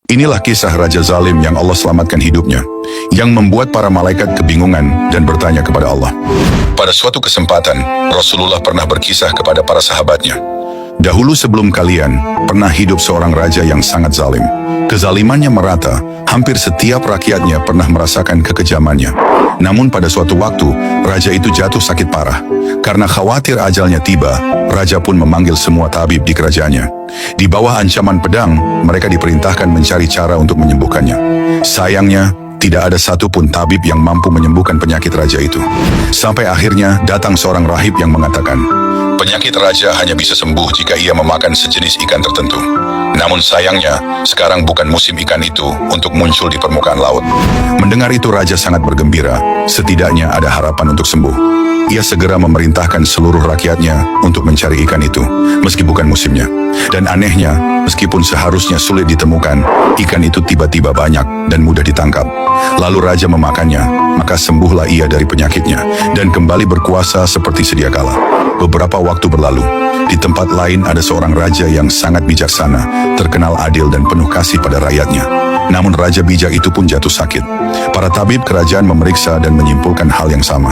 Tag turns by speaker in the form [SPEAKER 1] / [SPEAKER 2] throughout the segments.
[SPEAKER 1] Inilah kisah Raja Zalim yang Allah selamatkan hidupnya, yang membuat para malaikat kebingungan dan bertanya kepada Allah. Pada suatu kesempatan, Rasulullah pernah berkisah kepada para sahabatnya. Dahulu sebelum kalian, pernah hidup seorang raja yang sangat zalim. Kezalimannya merata, hampir setiap rakyatnya pernah merasakan kekejamannya. Namun pada suatu waktu, raja itu jatuh sakit parah. Karena khawatir ajalnya tiba, raja pun memanggil semua tabib di kerajaannya. Di bawah ancaman pedang, mereka diperintahkan mencari cara untuk menyembuhkannya. Sayangnya, tidak ada satupun tabib yang mampu menyembuhkan penyakit raja itu. Sampai akhirnya datang seorang rahib yang mengatakan, penyakit raja hanya bisa sembuh jika ia memakan sejenis ikan tertentu. Namun sayangnya, sekarang bukan musim ikan itu untuk muncul di permukaan laut. Mendengar itu raja sangat bergembira, setidaknya ada harapan untuk sembuh. Ia segera memerintahkan seluruh rakyatnya untuk mencari ikan itu, meski bukan musimnya. Dan anehnya, meskipun seharusnya sulit ditemukan, ikan itu tiba-tiba banyak dan mudah ditangkap. Lalu raja memakannya, maka sembuhlah ia dari penyakitnya, dan kembali berkuasa seperti sedia kala. Beberapa waktu berlalu, di tempat lain ada seorang raja yang sangat bijaksana, terkenal adil dan penuh kasih pada rakyatnya. Namun raja bijak itu pun jatuh sakit. Para tabib kerajaan memeriksa dan menyimpulkan hal yang sama.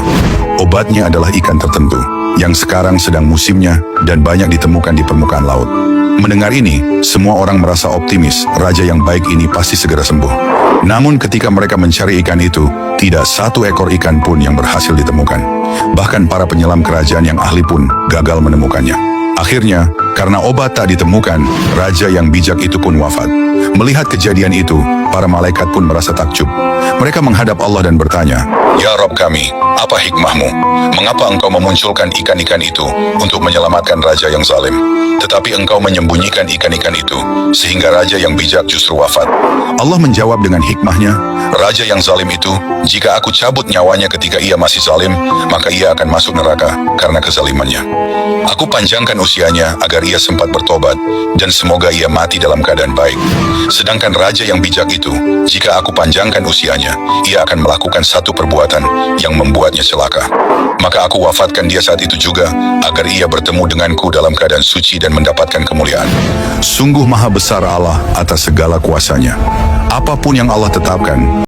[SPEAKER 1] Obatnya adalah ikan tertentu, yang sekarang sedang musimnya dan banyak ditemukan di permukaan laut. Mendengar ini, semua orang merasa optimis, raja yang baik ini pasti segera sembuh. Namun ketika mereka mencari ikan itu, tidak satu ekor ikan pun yang berhasil ditemukan. Bahkan para penyelam kerajaan yang ahli pun gagal menemukannya. Akhirnya, karena obat tak ditemukan, raja yang bijak itu pun wafat. Melihat kejadian itu, para malaikat pun merasa takjub. Mereka menghadap Allah dan bertanya, "Ya Rabb kami, apa hikmahmu? Mengapa engkau memunculkan ikan-ikan itu untuk menyelamatkan raja yang zalim? Tetapi engkau menyembunyikan ikan-ikan itu, sehingga raja yang bijak justru wafat." Allah menjawab dengan hikmahnya, "Raja yang zalim itu, jika aku cabut nyawanya ketika ia masih zalim, maka ia akan masuk neraka karena kezalimannya. Aku panjangkan usianya agar ia sempat bertobat, dan semoga ia mati dalam keadaan baik. Sedangkan raja yang bijak itu, jika aku panjangkan usianya, ia akan melakukan satu perbuatan yang membuatnya celaka. Maka aku wafatkan dia saat itu juga, agar ia bertemu denganku dalam keadaan suci dan mendapatkan kemuliaan." Sungguh maha besar Allah atas segala kuasanya. Apapun yang Allah tetapkan,